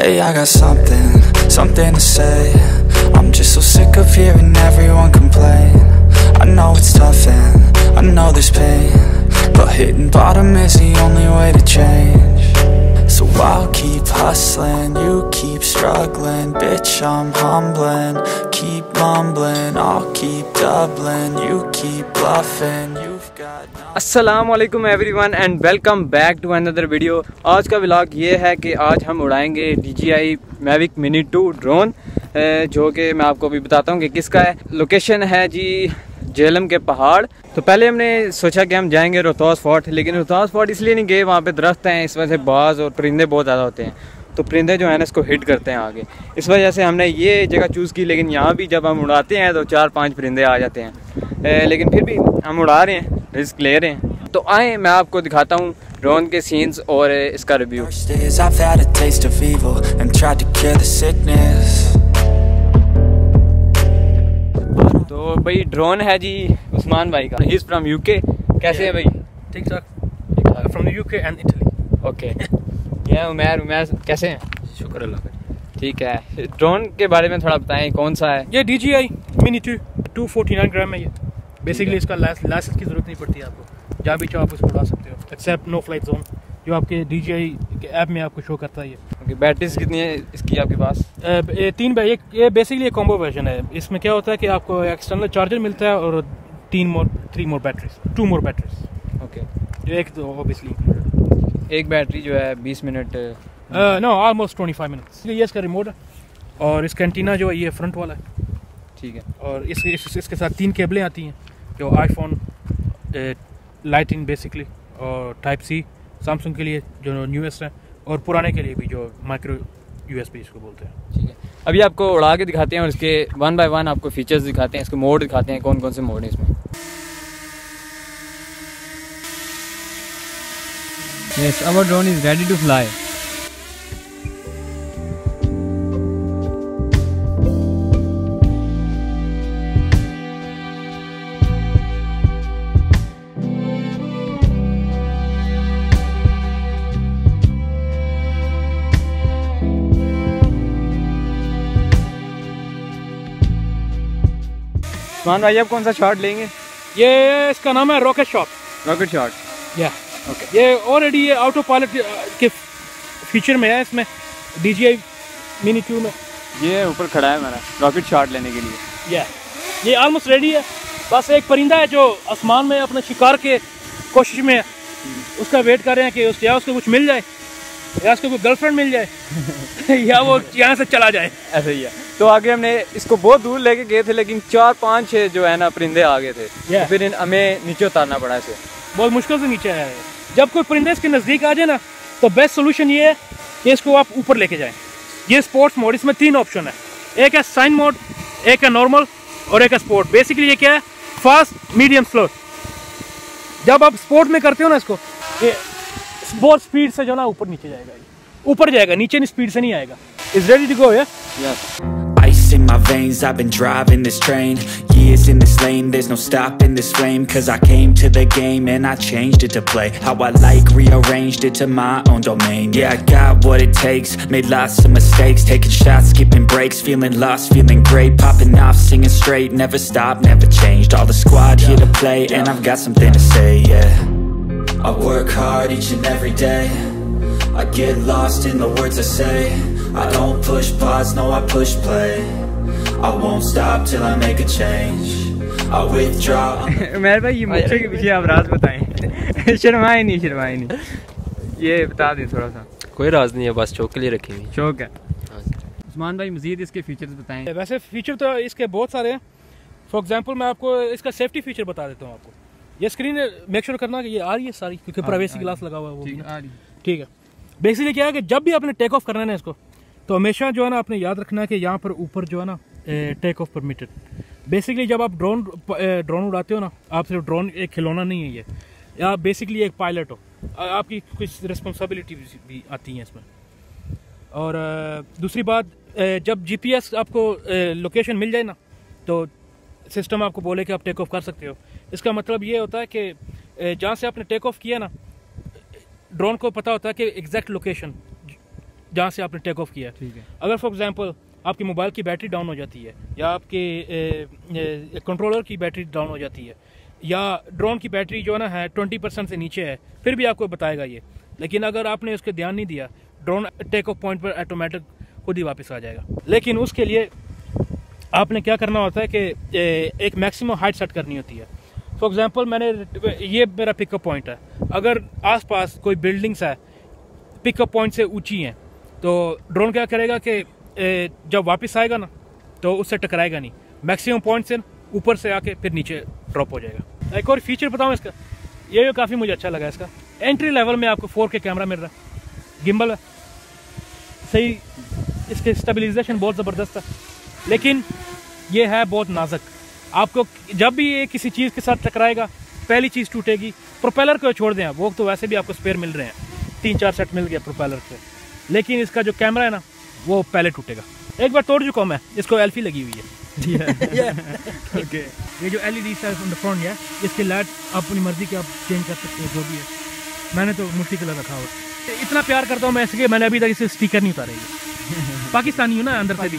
Hey, I got something to say. I'm just so sick of hearing everyone complain. I know it's tough and I know there's pain, but hitting bottom is the only way to change. So I'll keep hustling, you keep struggling. Bitch, I'm humbling, keep mumbling. I'll keep doubling, you keep bluffing. You've got अस्सलामुअलैकुम everyone and welcome back to another video. आज का vlog ये है कि आज हम उड़ाएंगे DJI Mavic Mini 2 drone, जो कि मैं आपको अभी बताता हूँ कि किसका है। लोकेशन है जी झेलम के पहाड़। तो पहले हमने सोचा कि हम जाएंगे रोहतास फोर्ट, लेकिन रोहतास फोर्ट इसलिए नहीं गए, वहाँ पे दरख्त हैं, इस वजह से बाज और परिंदे बहुत ज़्यादा होते हैं, तो परिंदे जो है ना इसको हिट करते हैं आगे। इस वजह से हमने ये जगह चूज़ की, लेकिन यहाँ भी जब हम उड़ाते हैं तो 4-5 परिंदे आ जाते हैं, लेकिन फिर भी हम उड़ा रहे हैं, रिस्क ले रहे हैं। तो आए मैं आपको दिखाता हूँ ड्रोन के सीन्स और इसका रिव्यू। तो भाई ड्रोन है जी उस्मान भाई का, ही इज़ फ्रॉम यूके। कैसे है भाई? ठीक ठाक, from UK and Italy. Okay, ये उमैर कैसे हैं? शुक्र अल्लाह का। ठीक है, ड्रोन के बारे में थोड़ा बताएं, कौन सा है? ये DJI Mini 2 249 ग्राम है। ये बेसिकली इसका लाइसेंस की ज़रूरत नहीं पड़ती है आपको, जहाँ भी चाहो आप इसको उड़ा सकते हो, एक्सेप्ट नो फ्लाइट जोन जो आपके DJI के ऐप में आपको शो करता है। ये ओके, बैटरीज कितनी है इसकी आपके पास? 3 ये बेसिकली एक कॉम्बो वर्जन है। इसमें क्या होता है कि आपको एक्सटर्नल चार्जर मिलता है और 2 मोर बैटरीज। ओके, जो एक तो ऑब्वियसली एक बैटरी जो है 20 मिनट नो ऑलमोस्ट 25 मिनट्स। ये इसका रिमोट है और इसका एंटीना जो है ये फ्रंट वाला है। ठीक है, और इसके साथ 3 केबलें आती हैं, जो आईफोन, लाइटिंग बेसिकली, और टाइप सी सैमसंग के लिए जो न्यूएस्ट है, और पुराने के लिए भी जो माइक्रो USB इसको बोलते हैं। ठीक है, अभी आपको उड़ा के दिखाते हैं और इसके 1 बाय 1 आपको फीचर्स दिखाते हैं, इसके मोड दिखाते हैं, कौन कौन से मोड हैं इसमें। Yes, our drone is ready to fly. Usman भाई आप कौन सा शॉट लेंगे? ये इसका नाम है रॉकेट शॉट। रॉकेट शॉट, या ओके। ये ऑलरेडी ये ऑटो पायलट के फीचर में है इसमें DJI Mini 2 में। ये ऊपर खड़ा है मेरा रॉकेट शॉट लेने के लिए। या ये ऑलमोस्ट रेडी है। बस एक परिंदा है जो आसमान में अपने शिकार के कोशिश में है, उसका वेट कर रहे हैं कि उसको कुछ मिल जाए, या उसको कोई गर्लफ्रेंड मिल जाए या वो यहाँ से चला जाए। ऐसे ही है। तो आगे हमने इसको बहुत दूर लेके गए थे, लेकिन 4-5 जो है ना परिंदे आ गए थे, तो फिर हमें नीचे उतारना पड़ा इसे। बहुत मुश्किल से नीचे आया है। जब कोई परिंदे इसके नज़दीक आ जाए ना, तो बेस्ट सोल्यूशन ये है कि इसको आप ऊपर लेके जाएं। ये स्पोर्ट्स मोड, इसमें 3 ऑप्शन है, एक है साइन मोड, एक है नॉर्मल और एक है स्पोर्ट। बेसिकली ये क्या है, फास्ट, मीडियम, स्लो। जब आप स्पोर्ट में करते हो ना इसको, ये बहुत स्पीड से जो ना ऊपर नीचे जाएगा, ऊपर जाएगा, नीचे नहीं, स्पीड से नहीं आएगा। Is ready to go? Yes. Ice in my veins, I've been driving this train. Years in this lane, there's no stopping this flame. Cause I came to the game and I changed it to play how I like, rearranged it to my own domain. Yeah, I got what it takes, made lots of mistakes, taking shots, skipping breaks, feeling lost, feeling great, popping off, singing straight, never stopped, never changed. All the squad here to play and I've got something to say, yeah. I work hard each and every day, I get lost in the words I say. I don't push pause, no I push play. I won't stop till I make a change. I withdraw. मेरे भाई ये मुझे के पीछे आप राज बताएं। शर्माए नहीं, ये बता दें थोड़ा सा। कोई राज नहीं है, बस शौक के लिए रखेंगे। शौक है। उस्मान भाई मजीद इसके फीचर्स बताएं। वैसे फीचर तो इसके बहुत सारे हैं। फॉर एग्जांपल मैं आपको इसका सेफ्टी फीचर बता देता हूँ आपको। ये स्क्रीन मेक श्योर करना कि ये आ रही है सारी, क्योंकि प्राइवेसी ग्लास लगा हुआ है वो भी। ठीक है, बेसिकली क्या है कि जब भी आपने टेक ऑफ करना है ना इसको, तो हमेशा जो है ना आपने याद रखना है कि यहाँ पर ऊपर जो है ना टेक ऑफ परमिटेड। बेसिकली जब आप ड्रोन उड़ाते हो ना, आप सिर्फ ड्रोन एक खिलौना नहीं है ये, आप बेसिकली एक पायलट हो, आपकी कुछ रिस्पॉन्सिबिलिटी भी आती हैं इसमें। और दूसरी बात, जब GPS आपको लोकेशन मिल जाए ना, तो सिस्टम आपको बोले कि आप टेक ऑफ कर सकते हो। इसका मतलब ये होता है कि जहाँ से आपने टेक ऑफ किया ना, ड्रोन को पता होता है कि एग्जैक्ट लोकेशन जहाँ से आपने टेक ऑफ किया। ठीक है। अगर फॉर एग्जांपल आपकी मोबाइल की बैटरी डाउन हो जाती है, या आपके कंट्रोलर की बैटरी डाउन हो जाती है, या ड्रोन की बैटरी जो है ना है 20% से नीचे है, फिर भी आपको बताएगा ये। लेकिन अगर आपने उसके ध्यान नहीं दिया, ड्रोन टेक ऑफ पॉइंट पर ऑटोमेटिक खुद ही वापस आ जाएगा। लेकिन उसके लिए आपने क्या करना होता है कि एक मैक्सिमम हाइट सेट करनी होती है। फॉर एग्जांपल ये मेरा पिकअप पॉइंट है, अगर आसपास कोई बिल्डिंग्स है पिकअप पॉइंट से ऊंची हैं, तो ड्रोन क्या करेगा कि जब वापस आएगा ना तो उससे टकराएगा नहीं, मैक्सिमम पॉइंट से ऊपर से आके फिर नीचे ड्रॉप हो जाएगा। एक और फीचर बताऊँ इसका, ये काफ़ी मुझे अच्छा लगा इसका। एंट्री लेवल में आपको 4K कैमरा मिल रहा है, गिम्बल है सही, इसके स्टेबलाइजेशन बहुत ज़बरदस्त है, लेकिन ये है बहुत नाजुक। आपको जब भी ये किसी चीज़ के साथ टकराएगा, पहली चीज़ टूटेगी। प्रोपेलर को छोड़ दें, वो तो वैसे भी आपको स्पेयर मिल रहे हैं, 3-4 सेट मिल गया प्रोपेलर से, लेकिन इसका जो कैमरा है ना वो पहले टूटेगा। एक बार तोड़ चुका हूं मैं, इसको एल्फी लगी हुई है। ओके, ये जो LED है ऑन द फ्रंट है, इसके लाइट आप अपनी मर्जी के आप चेंज कर सकते हो, जो भी है। मैंने तो मुफ्ती कलर रखा हुआ। इतना प्यार करता हूँ मैं इसके, मैंने अभी तक इसे स्टिकर नहीं उतारे। पाकिस्तानी हूँ ना, अंदर से भी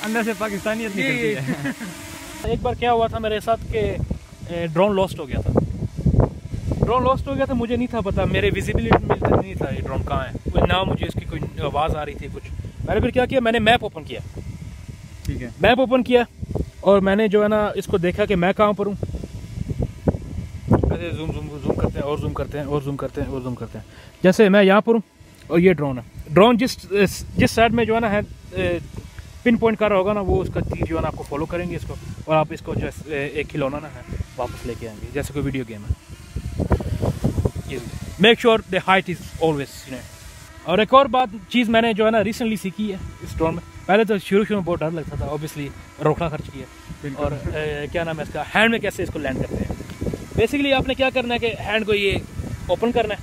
अंदर से पाकिस्तानियत निकलती है। एक बार क्या हुआ था मेरे साथ कि ड्रोन लॉस्ट हो गया था। ड्रोन लॉस्ट हो गया था, मुझे नहीं था पता, मेरे विजिबिलिटी में नहीं था ये ड्रोन कहाँ है, ना मुझे इसकी कोई आवाज़ आ रही थी कुछ। मैंने फिर क्या किया, मैंने मैप ओपन किया। ठीक है। मैप ओपन किया और मैंने जो है ना इसको देखा कि मैं कहाँ पर हूँ। ऐसे जूम करते हैं और जूम करते हैं और जूम करते हैं और जूम करते हैं। जैसे मैं यहाँ पर हूँ और ये ड्रोन है। ड्रोन जिस साइड में जो है ना है पिन पॉइंट कर रहा होगा ना, वो उसका तीर जो है ना आपको फॉलो करेंगे इसको, और आप इसको जैसे एक खिलौना ना है वापस लेके आएंगे, जैसे कोई वीडियो गेम है। Make sure the height is always. और एक और बात चीज़ मैंने जो है ना रिसेंटली सीखी है इस ड्रोन में। पहले तो शुरू में बहुत डर लगता था, ऑब्वियसली रोकड़ा खर्च किया। और क्या नाम है इसका, हैंड में कैसे इसको लैंड करते हैं। बेसिकली आपने क्या करना है कि हैंड को ये ओपन करना है,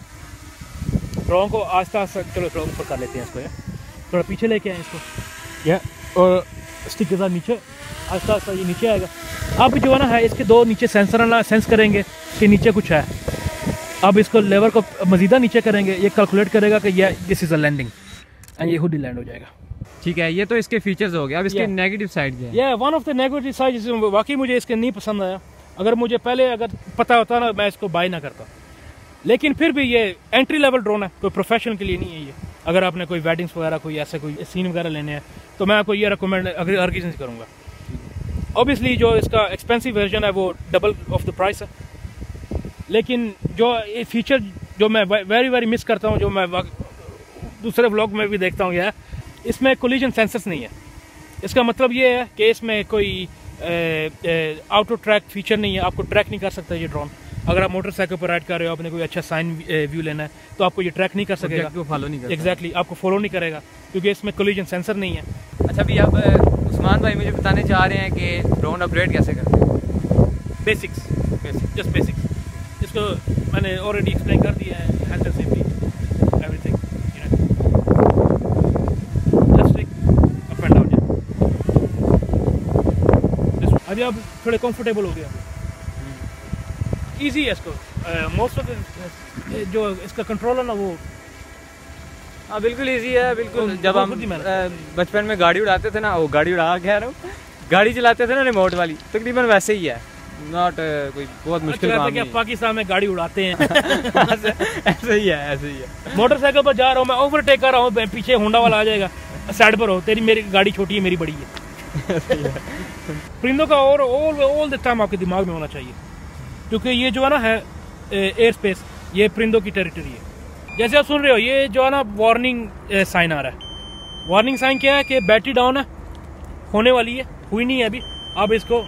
ड्रोन को आस्ता आस्ता, चलो थोड़ा ऊपर कर लेते हैं इसको, थोड़ा पीछे लेके आए इसको, और स्टिक के साथ नीचे आस्ता आस्ता ये नीचे आएगा। अब जो है ना है इसके 2 नीचे सेंसर ना सेंस करेंगे कि नीचे कुछ है। अब इसको लेवर को मजीदा नीचे करेंगे, ये कैलकुलेट करेगा कि ये this is a landing, and ये खुद ही लैंड हो जाएगा। ठीक है, ये तो इसके फीचर्स हो गए। अब इसके नेगेटिव साइड है। ये one of the negative side वाकई मुझे इसके नहीं पसंद आया। अगर मुझे पहले अगर पता होता ना, मैं इसको बाय ना करता। लेकिन फिर भी ये एंट्री लेवल ड्रोन है, कोई प्रोफेशनल के लिए नहीं है ये। अगर आपने कोई वेडिंग्स वगैरह, कोई ऐसे कोई सीन वगैरह लेने हैं, तो मैं आपको ये रिकमेंड हर किसी से करूँगा। ऑब्वियसली जो इसका एक्सपेंसिव वर्जन है वो डबल ऑफ द प्राइस है, लेकिन जो ये फीचर जो मैं वेरी मिस करता हूँ, जो मैं दूसरे व्लॉग में भी देखता हूँ, यह इसमें कोलिजन सेंसर्स नहीं है। इसका मतलब ये है कि इसमें कोई आउटो ट्रैक फीचर नहीं है, आपको ट्रैक नहीं कर सकता ये ड्रोन। अगर आप मोटरसाइकिल पर राइड कर रहे हो, आपने कोई अच्छा साइन व्यू लेना है, तो आपको ये ट्रैक नहीं कर सकेगा, फॉलो नहीं कर एग्जैक्टली आपको फॉलो नहीं करेगा, क्योंकि इसमें कोलिजन सेंसर नहीं है। अच्छा भी अब उस्मान भाई मुझे बताने चाह रहे हैं कि ड्रोन अपग्रेड कैसे करते हैं। Basics, just basics. इसको मैंने ऑलरेडी एक्सप्लेन कर दिया है, handle safety everything, just up and down. अभी आप थोड़े कंफर्टेबल हो गया, इजी है इसको। मोस्ट ऑफ जो इसका कंट्रोल है ना वो हाँ बिल्कुल इजी है, बिल्कुल। जब हम बचपन में गाड़ी उड़ाते थे ना, वो गाड़ी उड़ा कह रहा हूँ, गाड़ी चलाते थे ना रिमोट वाली, तकरीबन वैसे ही है। नॉट कोई बहुत मुश्किल काम नहीं है। पाकिस्तान में गाड़ी उड़ाते हैं ऐसे ही है, ऐसे ही है। मोटरसाइकिल पर जा रहा हूँ मैं, ओवरटेक कर रहा हूँ, पीछे होंडा वाला आ जाएगा, साइड पर हो, तेरी मेरी गाड़ी छोटी है, मेरी बड़ी है। परिंदों का और ऑल द टाइम आपके दिमाग में होना चाहिए, क्योंकि ये जो है ना है एयर स्पेस, ये परिंदों की टेरिटरी है। जैसे आप सुन रहे हो, ये जो है ना वार्निंग साइन आ रहा है। वार्निंग साइन क्या है कि बैटरी डाउन है, होने वाली है, हुई नहीं है अभी, आप इसको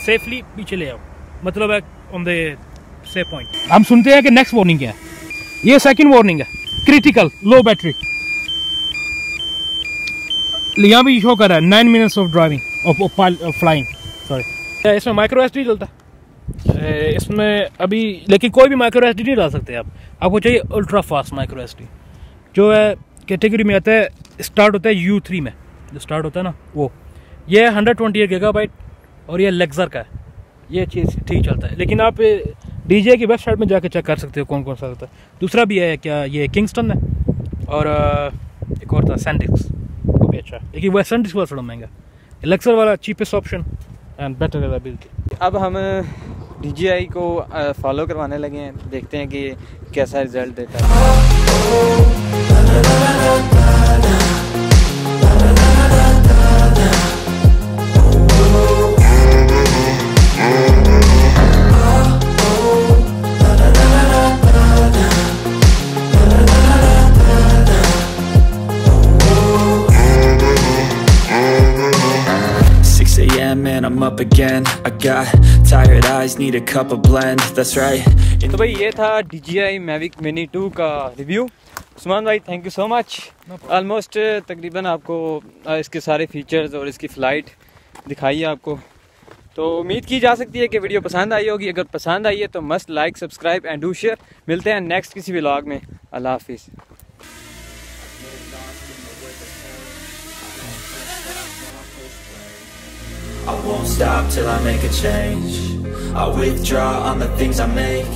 सेफली पीछे ले आओ, मतलब है ऑन द सेफ पॉइंट। हम सुनते हैं कि नेक्स्ट वार्निंग क्या है। ये सेकंड वार्निंग है, क्रिटिकल लो बैटरी। यहाँ भी शो कर रहा है 9 minutes of driving of flying, sorry. इसमें माइक्रो एसडी चलता है इसमें अभी, लेकिन कोई भी माइक्रो एसडी नहीं डाल सकते आप, आपको चाहिए अल्ट्रा फास्ट माइक्रो एसडी, जो है कैटेगरी में आता है, स्टार्ट होता है U3 में, जो स्टार्ट होता है ना वो। ये 128 गीगाबाइट और ये लेक्सर का है, ये चीज़ ठीक चलता है। लेकिन आप DJI की वेबसाइट में जाकर चेक कर सकते हो कौन कौन सा होता है। दूसरा भी है क्या, ये किंगस्टन है, और एक और था सैंडिक्स, वो भी अच्छा है, लेकिन वह सैंडिक्स वाला थोड़ा महंगा। लेक्सर वाला cheapest option and better reliability. अब हम DJI को फॉलो करवाने लगे हैं, देखते हैं कि कैसा रिजल्ट देता है। 6 AM and I'm up again. I got tired eyes, need a cup of blend. That's right. तो भाई ये था DJI Mavic Mini 2 का रिव्यू। उस्मान भाई thank you so much. Almost तकरीबन आपको इसके सारे फीचर्स और इसकी फ़्लाइट दिखाई है आपको, तो उम्मीद की जा सकती है कि वीडियो पसंद आई होगी। अगर पसंद आई है तो must like, subscribe and do share. मिलते हैं नेक्स्ट किसी व्लॉग में। अल्लाह हाफिज़। I won't stop till I make a change. I withdraw on the things I make.